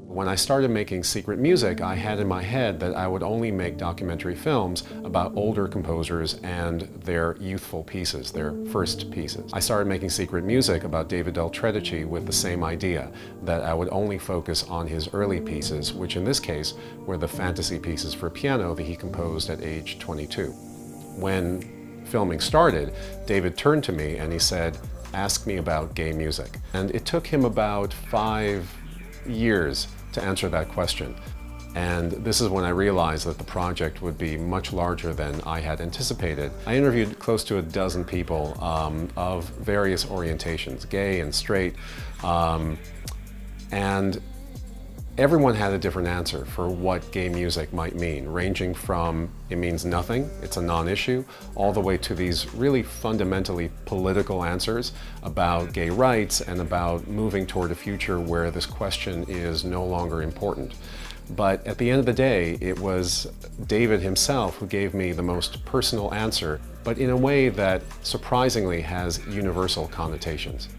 When I started making secret music, I had in my head that I would only make documentary films about older composers and their youthful pieces, their first pieces. I started making secret music about David Del Tredici with the same idea, that I would only focus on his early pieces, which in this case were the fantasy pieces for piano that he composed at age 22. When filming started, David turned to me and he said, "Ask me about gay music." And it took him about 5 years to answer that question. And this is when I realized that the project would be much larger than I had anticipated. I interviewed close to a dozen people of various orientations, gay and straight, and everyone had a different answer for what gay music might mean, ranging from it means nothing, it's a non-issue, all the way to these really fundamentally political answers about gay rights and about moving toward a future where this question is no longer important. But at the end of the day, it was David himself who gave me the most personal answer, but in a way that surprisingly has universal connotations.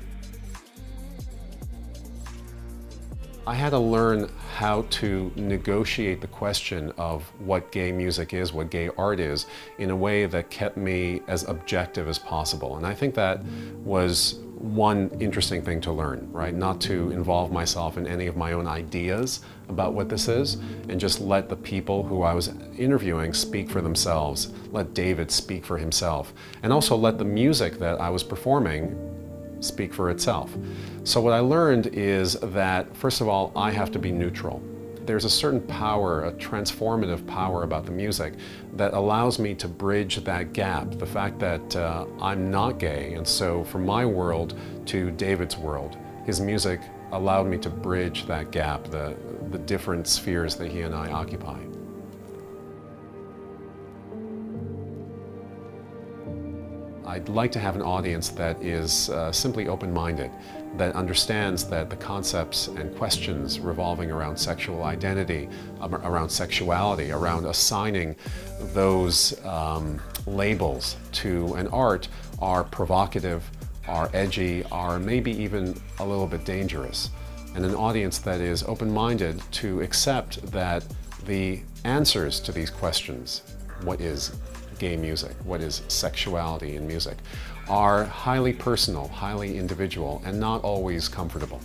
I had to learn how to negotiate the question of what gay music is, what gay art is, in a way that kept me as objective as possible. And I think that was one interesting thing to learn, right? Not to involve myself in any of my own ideas about what this is, and just let the people who I was interviewing speak for themselves, let David speak for himself, and also let the music that I was performing speak for itself. So what I learned is that, first of all, I have to be neutral. There's a certain power, a transformative power about the music that allows me to bridge that gap, the fact that I'm not gay, and so from my world to David's world, his music allowed me to bridge that gap, the different spheres that he and I occupy. I'd like to have an audience that is simply open-minded, that understands that the concepts and questions revolving around sexual identity, around sexuality, around assigning those labels to an art are provocative, are edgy, are maybe even a little bit dangerous. And an audience that is open-minded to accept that the answers to these questions, what is gay music, what is sexuality in music, are highly personal, highly individual, and not always comfortable.